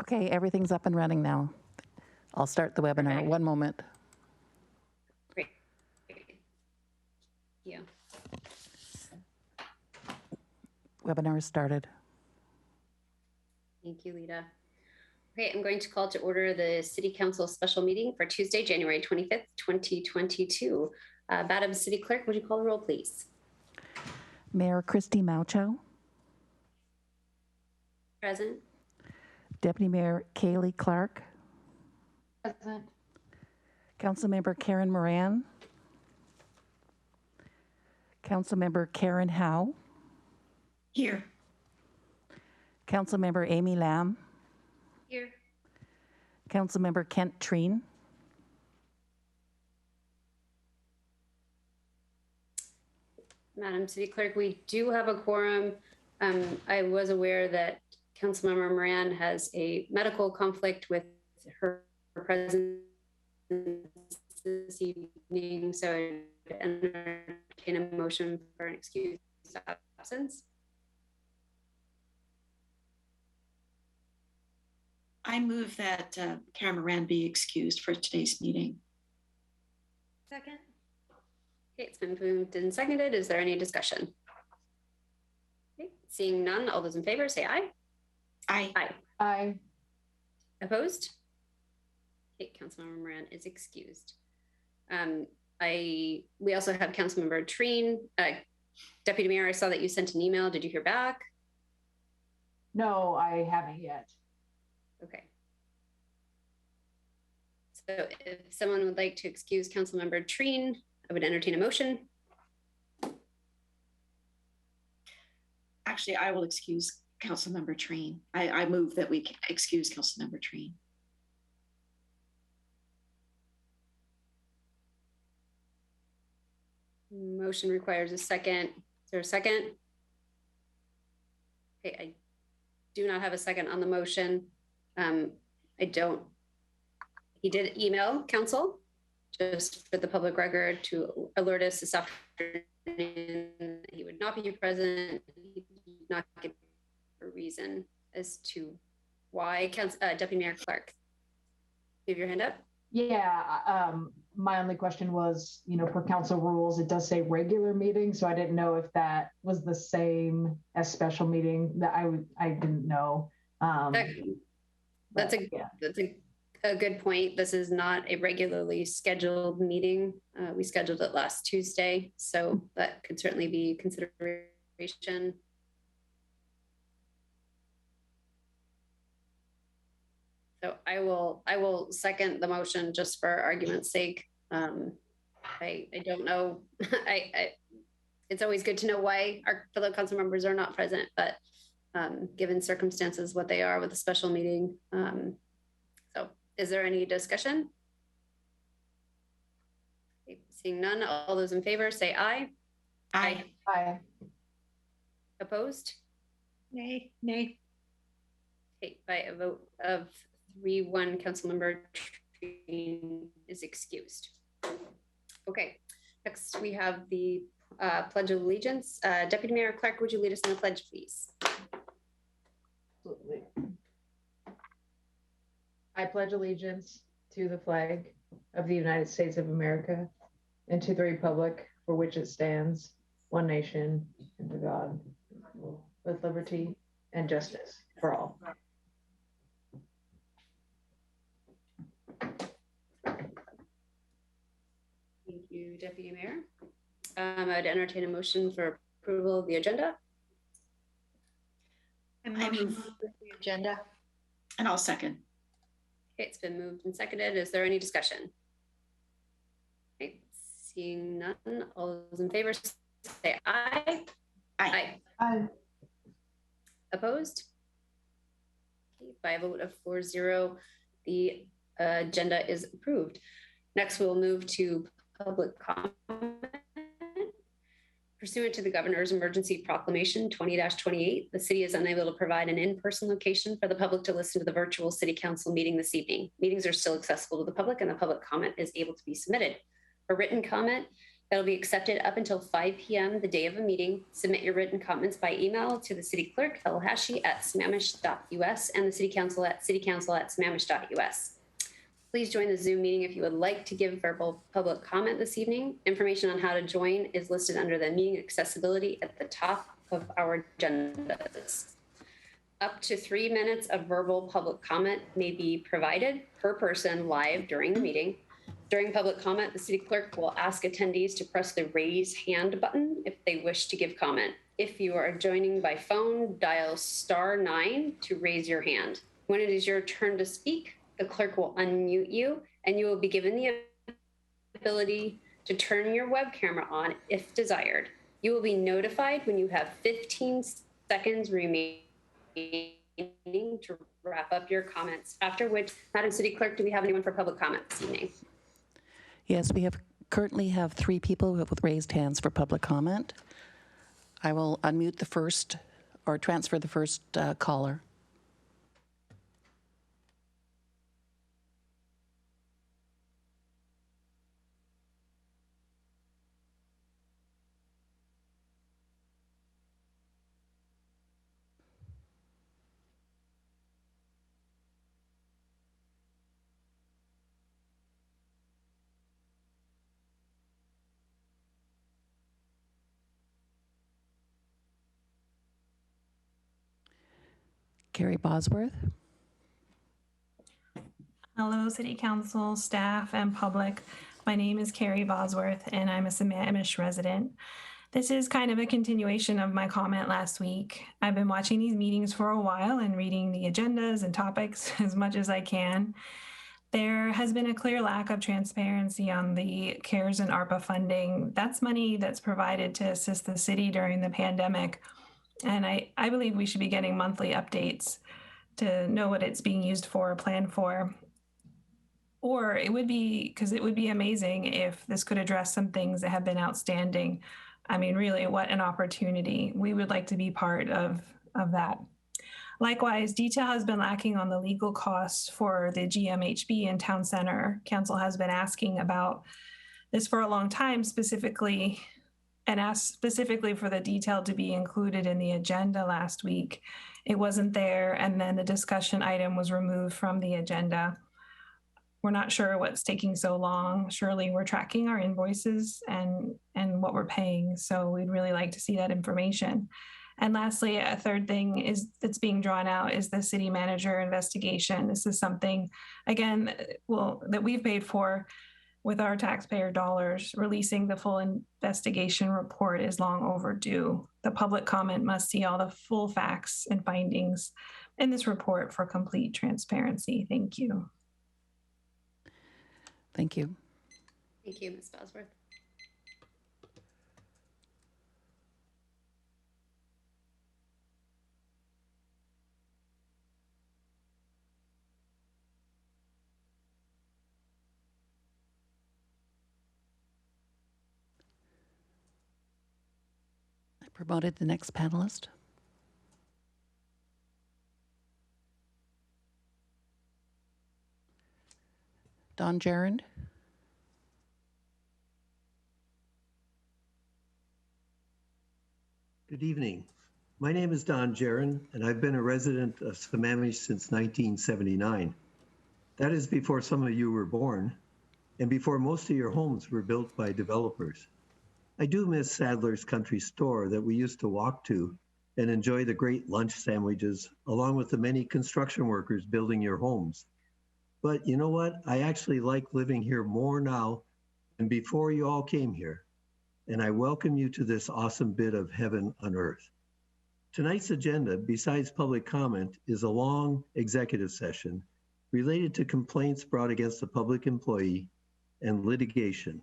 Okay, everything's up and running now. I'll start the webinar. Okay. One moment. Great. Yeah. Webinar is started. Thank you, Lita. Okay, I'm going to call to order the City Council special meeting for Tuesday, January 25th, 2022. Madam City Clerk, would you call the roll, please? Mayor Christy Mauchow, Present. Deputy Mayor Kaylee Clark, Present. Councilmember Karen Moran, Councilmember Karen Howe, Here. Councilmember Amy Lamb, Here. Councilmember Kent Treen, Madam City Clerk, we do have a quorum. I was aware that Councilmember Moran has a medical conflict with her presence this evening, so I entertain a motion for an excused absence. I move that Karen Moran be excused for today's meeting. Second. Okay, it's been moved and seconded. Is there any discussion? Okay, seeing none, all those in favor say aye. Aye. Aye. Aye. Opposed? Okay, Councilmember Moran is excused. We also have Councilmember Treen. Deputy Mayor, I saw that you sent an email. Did you hear back? No, I haven't yet. Okay. So if someone would like to excuse Councilmember Treen, I would entertain a motion. Actually, I will excuse Councilmember Treen. I move that we excuse Councilmember Treen. Motion requires a second. Is there a second? Okay, I do not have a second on the motion. He did email council just for the public record to alert us this afternoon that he would not be present. He did not give a reason as to why. Deputy Mayor Clark, you have your hand up. Yeah, my only question was, per council rules, it does say regular meeting, so I didn't know if that was the same as special meeting. That I didn't know. That's a good point. This is not a regularly scheduled meeting. We scheduled it last Tuesday, so that could certainly be consideration. So I will second the motion just for argument's sake. I don't know. It's always good to know why our fellow council members are not present, but given circumstances what they are with a special meeting. So is there any discussion? Okay, seeing none, all those in favor say aye. Aye. Aye. Opposed? Nay. Nay. Okay, by a vote of 3-1, Councilmember Treen is excused. Okay, next we have the Pledge of Allegiance. Deputy Mayor Clark, would you lead us in the pledge, please? Absolutely. I pledge allegiance to the flag of the United States of America and to the republic for which it stands, one nation, under God, with liberty and justice for all. Thank you, Deputy Mayor. I'd entertain a motion for approval of the agenda. I move the agenda. and I'll second. Okay, it's been moved and seconded. Is there any discussion? Okay, seeing none, all those in favor say aye. Aye. Aye. Opposed? Okay, by a vote of 4-0, the agenda is approved. Next, we'll move to public comment. Pursuant to the Governor's Emergency Proclamation 20-28, the city is unable to provide an in-person location for the public to listen to the virtual city council meeting this evening. Meetings are still accessible to the public and the public comment is able to be submitted. For written comment, It'll be accepted up until 5 p.m. the day of a meeting. Submit your written comments by email to the city clerk, Tallahatchie@sammamish.us, and the city council at citycouncil@sammamish.us. Please join the Zoom meeting if you would like to give verbal public comment this evening. Information on how to join is listed under the meeting accessibility at the top of our agendas. Up to 3 minutes of verbal public comment may be provided per person live during the meeting. During public comment, the city clerk will ask attendees to press the raise hand button if they wish to give comment. If you are joining by phone, dial *9 to raise your hand. When it is your turn to speak, the clerk will unmute you and you will be given the ability to turn your web camera on if desired. You will be notified when you have 15 seconds remaining to wrap up your comments, after which, Madam City Clerk, do we have anyone for public comment this evening? Yes, we currently have 3 people with raised hands for public comment. I will unmute the first or transfer the first caller. Carrie Bosworth. Hello, City Council, staff, and public. My name is Carrie Bosworth, and I'm a Sammamish resident. This is kind of a continuation of my comment last week. I've been watching these meetings for a while and reading the agendas and topics as much as I can. There has been a clear lack of transparency on the CARES and ARPA funding. That's money that's provided to assist the city during the pandemic. And I believe we should be getting monthly updates to know what it's being used for, planned for. Or it would be amazing if this could address some things that have been outstanding. I mean, really, what an opportunity. We would like to be part of that. Likewise, detail has been lacking on the legal costs for the GMHB in Town Center. Council has been asking about this for a long time, specifically for the detail to be included in the agenda last week. It wasn't there, and then the discussion item was removed from the agenda. We're not sure what's taking so long. Surely we're tracking our invoices and what we're paying, so we'd really like to see that information. And lastly, a third thing that's being drawn out is the city manager investigation. This is something, again, that we've paid for with our taxpayer dollars. Releasing the full investigation report is long overdue. The public comment must see all the full facts and findings in this report for complete transparency. Thank you. Thank you. Thank you, Ms. Bosworth. I promoted the next panelist. Don Gerard. Good evening. My name is Don Gerard, and I've been a resident of Sammamish since 1979. That is before some of you were born, and before most of your homes were built by developers. I do miss Sadler's Country Store that we used to walk to and enjoy the great lunch sandwiches, along with the many construction workers building your homes. But you know what? I actually like living here more now than before you all came here. And I welcome you to this awesome bit of heaven on earth. Tonight's agenda, besides public comment, is a long executive session related to complaints brought against a public employee and litigation.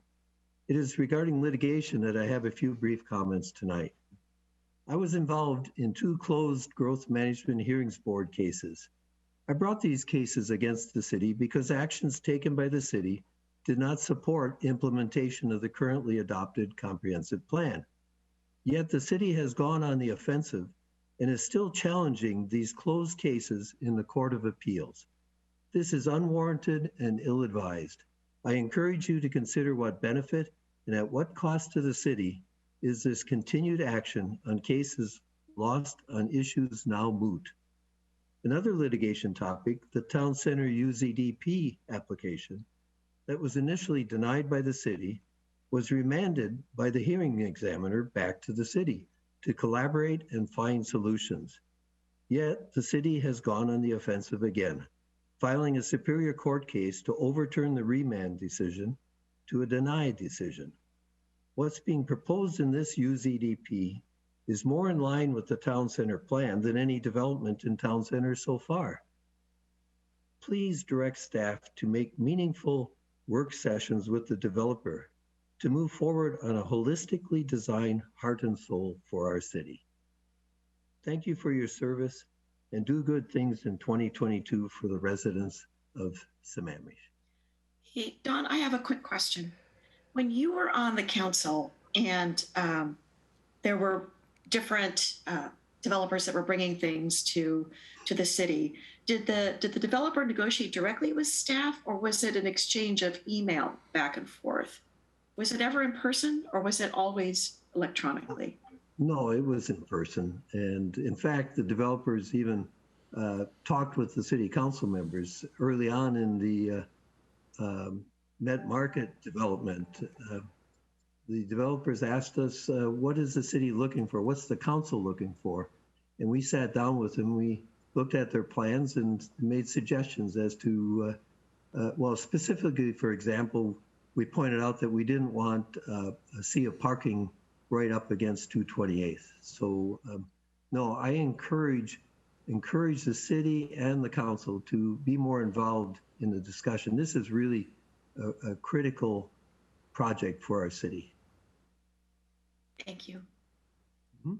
It is regarding litigation that I have a few brief comments tonight. I was involved in 2 closed Growth Management Hearings Board cases. I brought these cases against the city because actions taken by the city did not support implementation of the currently adopted comprehensive plan. Yet the city has gone on the offensive and is still challenging these closed cases in the Court of Appeals. This is unwarranted and ill-advised. I encourage you to consider what benefit And at what cost to the city is this continued action on cases lost on issues now moot? Another litigation topic, the Town Center UZDP application that was initially denied by the city was remanded by the hearing examiner back to the city to collaborate and find solutions. Yet the city has gone on the offensive again, filing a Superior Court case to overturn the remand decision to a denied decision. What's being proposed in this UZDP is more in line with the Town Center plan than any development in Town Center so far. Please direct staff to make meaningful work sessions with the developer to move forward on a holistically designed heart and soul for our city. Thank you for your service and do good things in 2022 for the residents of Sammamish. Hey, Don, I have a quick question. When you were on the council and there were different developers that were bringing things to the city, did the developer negotiate directly with staff, or was it an exchange of email back and forth? Was it ever in person, or was it always electronically? No, it was in person. And in fact, the developers even talked with the city council members early on in the Met Market development. The developers asked us, what is the city looking for? What's the council looking for? And we sat down with them. We looked at their plans and made suggestions as to, well, specifically, for example, we pointed out that we didn't want a sea of parking right up against 228th. So no, I encourage the city and the council to be more involved in the discussion. This is really a critical project for our city. Thank you. Mm-hmm.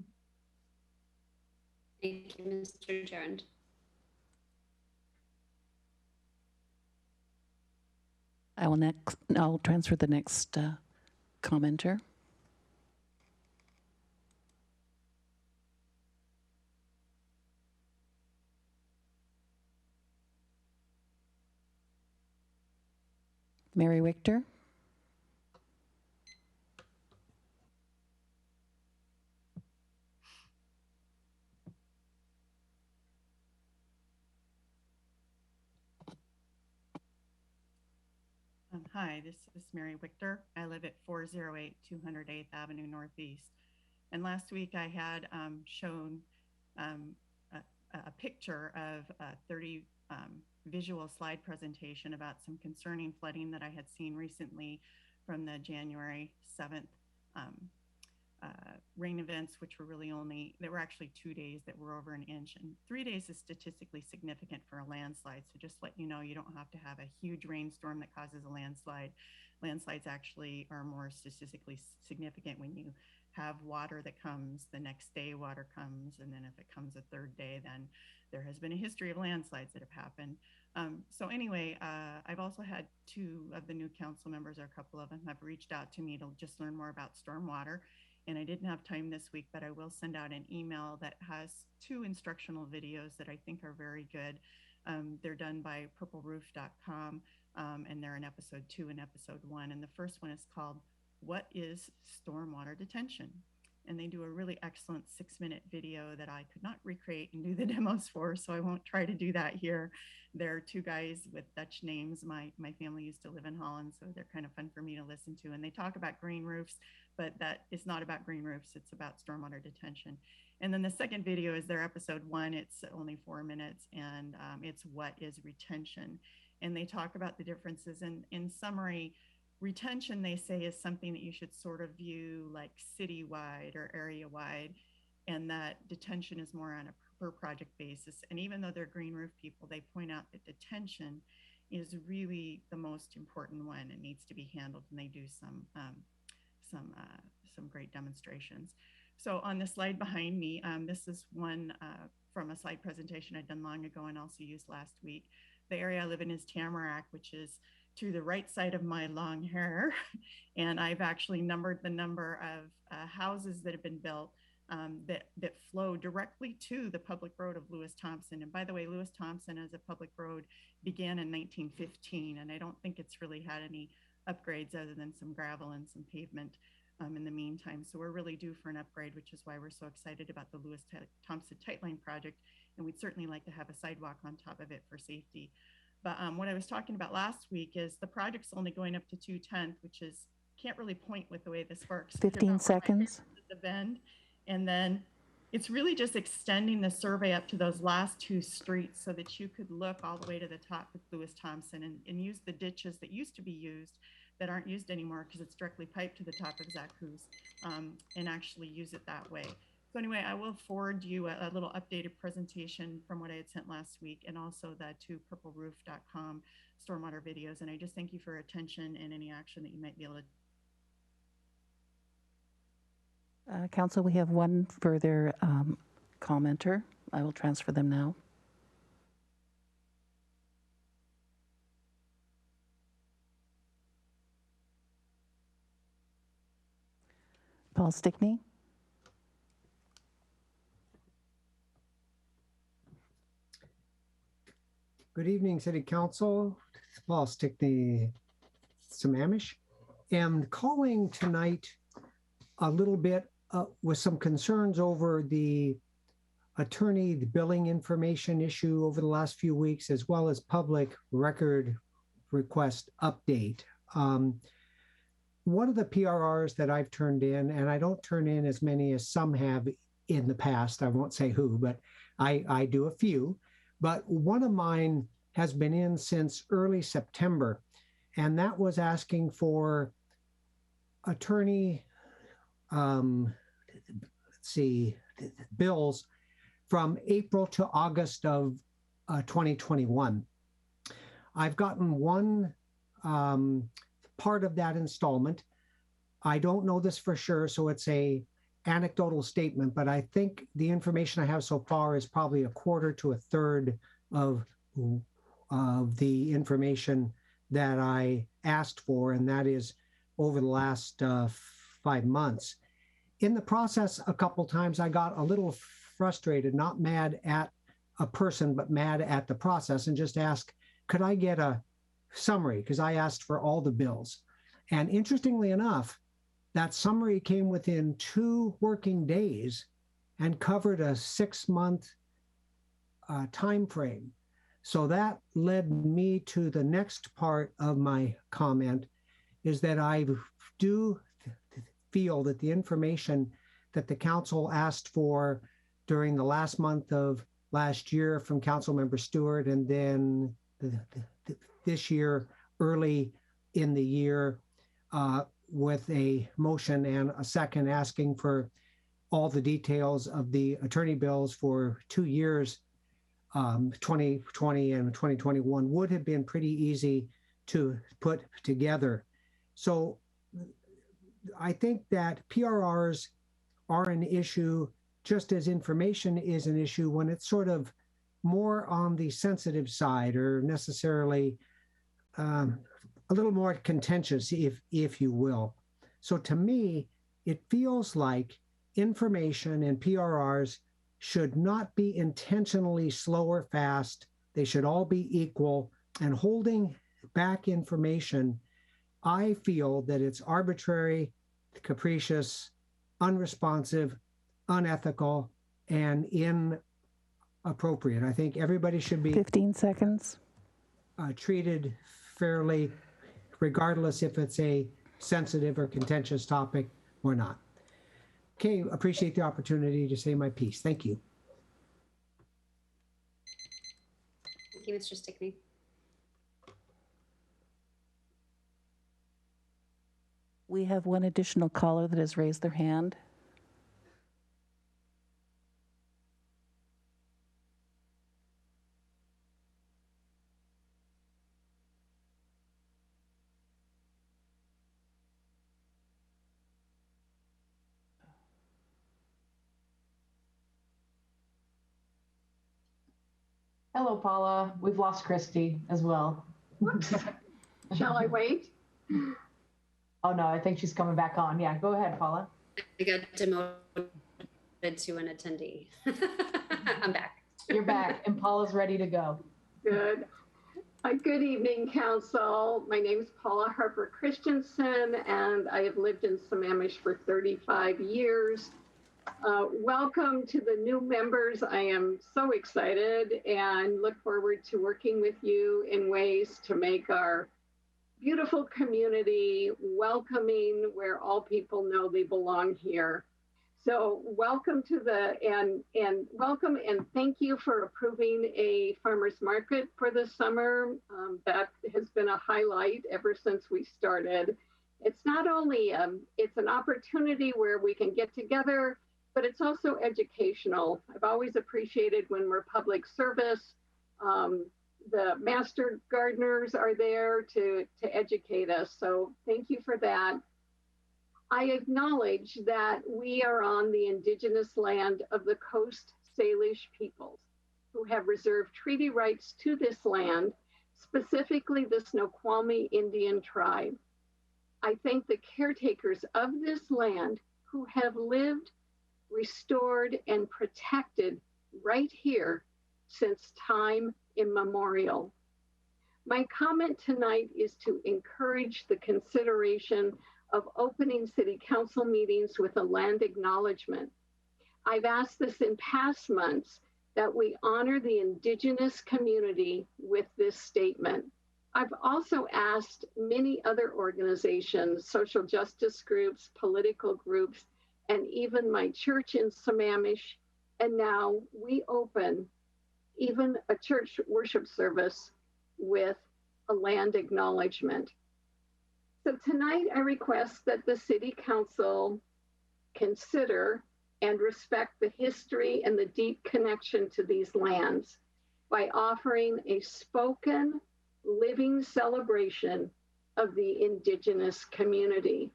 Thank you, Mr. Gerund. I'll transfer the next commenter. Mary Wichter. Hi, this is Mary Wichter. I live at 408 208th Avenue Northeast. And last week I had shown a picture of a 30 visual slide presentation about some concerning flooding that I had seen recently from the January 7th rain events, which were really there were actually 2 days that were over an inch, and 3 days is statistically significant for a landslide. So just let you know, you don't have to have a huge rainstorm that causes a landslide. Landslides actually are more statistically significant when you have water that comes the next day, water comes, and then if it comes a third day, then there has been a history of landslides that have happened. So anyway, I've also had 2 of the new council members, or a couple of them, have reached out to me to just learn more about stormwater. And I didn't have time this week, but I will send out an email that has 2 instructional videos that I think are very good. They're done by purpleroof.com, and they're in episode 2 and episode 1. And the first one is called What is Stormwater Detention? And they do a really excellent 6-minute video that I could not recreate and do the demos for, so I won't try to do that here. They're 2 guys with Dutch names. My family used to live in Holland, so they're kind of fun for me to listen to. And they talk about green roofs, but that is not about green roofs. It's about stormwater detention. And then the second video is their episode 1. It's only 4 minutes, and it's What is Retention? And they talk about the differences. And in summary, retention, they say, is something that you should sort of view like citywide or area-wide, and that detention is more on a per project basis. And even though they're green roof people, they point out that detention is really the most important one. It needs to be handled, and they do some great demonstrations. So on the slide behind me, this is one from a slide presentation I'd done long ago and also used last week. The area I live in is Tamarack, which is to the right side of my long hair. And I've actually numbered the number of houses that have been built that flow directly to the public road of Lewis Thompson. And by the way, Lewis Thompson as a public road began in 1915, and I don't think it's really had any upgrades other than some gravel and some pavement in the meantime. So we're really due for an upgrade, which is why we're so excited about the Lewis Thompson Tightline project. And we'd certainly like to have a sidewalk on top of it for safety. But what I was talking about last week is the project's only going up to 210th, which is, can't really point with the way this works. 15 seconds. The bend. And then it's really just extending the survey up to those last two streets so that you could look all the way to the top with Lewis Thompson and use the ditches that used to be used that aren't used anymore because it's directly piped to the top of Zaccouz, and actually use it that way. So anyway, I will forward you a little updated presentation from what I had sent last week, and also the to purpleroof.com stormwater videos. And I just thank you for your attention and any action that you might be able to. Council, we have one further commenter. I will transfer them now. Paul Stickney. Good evening, City Council. Paul Stickney, Sammamish. Am calling tonight a little bit with some concerns over the billing information issue over the last few weeks, as well as public record request update. One of the PRRs that I've turned in, and I don't turn in as many as some have in the past, I won't say who, but I do a few, but one of mine has been in since early September, and that was asking for attorney, bills from April to August of 2021. I've gotten one part of that installment. I don't know this for sure, so it's a anecdotal statement, but I think the information I have so far is probably a quarter to a third of the information that I asked for, and that is over the last 5 months. In the process, a couple times I got a little frustrated, not mad at a person, but mad at the process, and just asked, could I get a summary? Because I asked for all the bills. And interestingly enough, that summary came within 2 working days and covered a 6-month time frame. So that led me to the next part of my comment, is that I do feel that the information that the council asked for during the last month of last year from Councilmember Stewart, and then this year, early in the year, with a motion and a second asking for all the details of the attorney bills for 2 years, 2020 and 2021, would have been pretty easy to put together. So I think that PRRs are an issue, just as information is an issue when it's sort of more on the sensitive side, or necessarily a little more contentious, if you will. So to me, it feels like information and PRRs should not be intentionally slow or fast. They should all be equal. And holding back information, I feel that it's arbitrary, capricious, unresponsive, unethical, and inappropriate. I think everybody should be 15 seconds. Treated fairly, regardless if it's a sensitive or contentious topic or not. Okay, appreciate the opportunity to say my piece. Thank you. Thank you, Mr. Stickney. We have one additional caller that has raised their hand. Hello, Paula. We've lost Christy as well. Shall I wait? Oh no, I think she's coming back on. Yeah, go ahead, Paula. I got demoted to an attendee. I'm back. You're back, and Paula's ready to go. Good. Good evening, Council. My name is Paula Harper Christensen, and I have lived in Sammamish for 35 years. Welcome to the new members. I am so excited and look forward to working with you in ways to make our beautiful community welcoming, where all people know they belong here. So welcome to welcome and thank you for approving a farmer's market for the summer. That has been a highlight ever since we started. It's not only, it's an opportunity where we can get together, but it's also educational. I've always appreciated when we're public service. The master gardeners are there to educate us. So thank you for that. I acknowledge that we are on the indigenous land of the Coast Salish peoples who have reserved treaty rights to this land, specifically the Snoqualmie Indian tribe. I thank the caretakers of this land who have lived, restored, and protected right here since time immemorial. My comment tonight is to encourage the consideration of opening city council meetings with a land acknowledgement. I've asked this in past months that we honor the indigenous community with this statement. I've also asked many other organizations, social justice groups, political groups, and even my church in Sammamish, and now we open even a church worship service with a land acknowledgement. So tonight I request that the City Council consider and respect the history and the deep connection to these lands by offering a spoken, living celebration of the Indigenous community.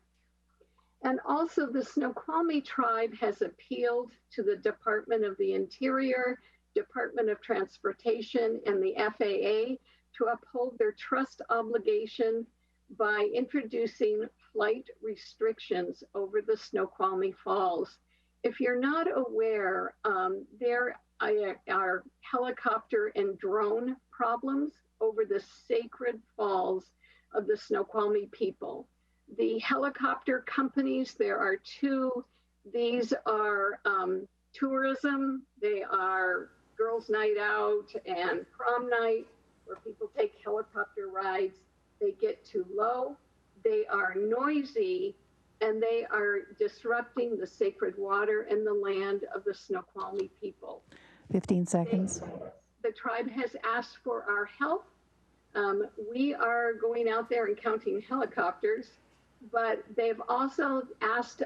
And also the Snoqualmie tribe has appealed to the Department of the Interior, Department of Transportation, and the FAA to uphold their trust obligation by introducing flight restrictions over the Snoqualmie Falls. If you're not aware, there are helicopter and drone problems over the sacred falls of the Snoqualmie people. The helicopter companies, there are two. These are tourism. They are girls' night out and prom night, where people take helicopter rides. They get too low, they are noisy, and they are disrupting the sacred water and the land of the Snoqualmie people. 15 seconds. The tribe has asked for our help. We are going out there and counting helicopters, but they've also asked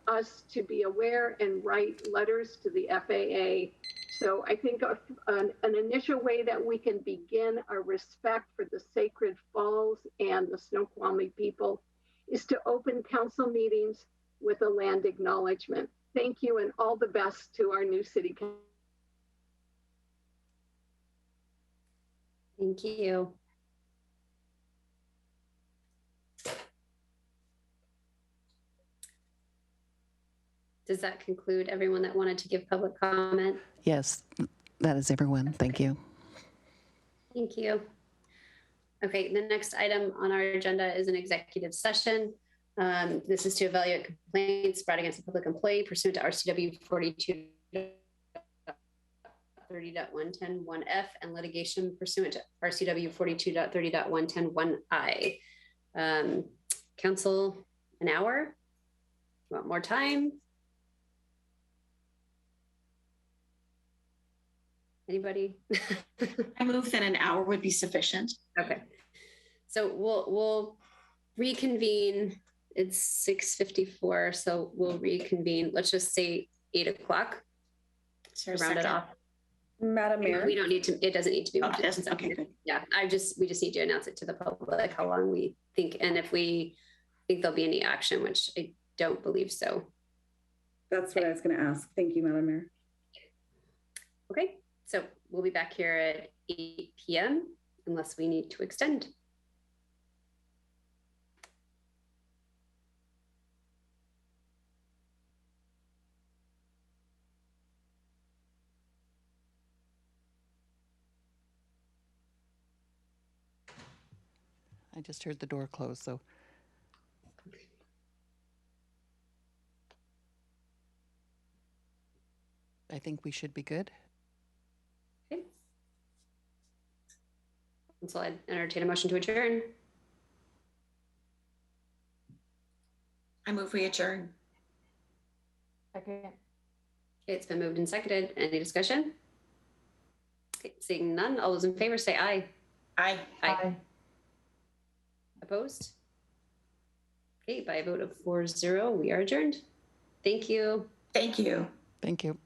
us to be aware and write letters to the FAA. So I think an initial way that we can begin our respect for the sacred falls and the Snoqualmie people is to open council meetings with a land acknowledgement. Thank you, and all the best to our new city council. Thank you. Does that conclude everyone that wanted to give public comment? Yes, that is everyone. Thank you. Thank you. Okay, the next item on our agenda is an executive session. This is to evaluate complaints brought against a public employee pursuant to RCW 42.30.1101F and litigation pursuant to RCW 42.30.1101I. Council, an hour? You want more time? Anybody? I move that an hour would be sufficient. Okay. So we'll reconvene. It's 6:54, so we'll reconvene. Let's just say 8 o'clock. Round it off. Madam Mayor. We don't need to, it doesn't need to be. Oh, it doesn't. Okay, good. Yeah, we just need to announce it to the public, how long we think, and if we think there'll be any action, which I don't believe so. That's what I was going to ask. Thank you, Madam Mayor. Okay, so we'll be back here at 8 p.m. unless we need to extend. I just heard the door close, so. I think we should be good. Okay. So I'd entertain a motion to adjourn. I move we adjourn. Second. Okay, it's been moved and seconded. Any discussion? Okay, seeing none, all those in favor say aye. Aye. Aye. Opposed? Okay, by a vote of 4-0, we are adjourned. Thank you. Thank you. Thank you.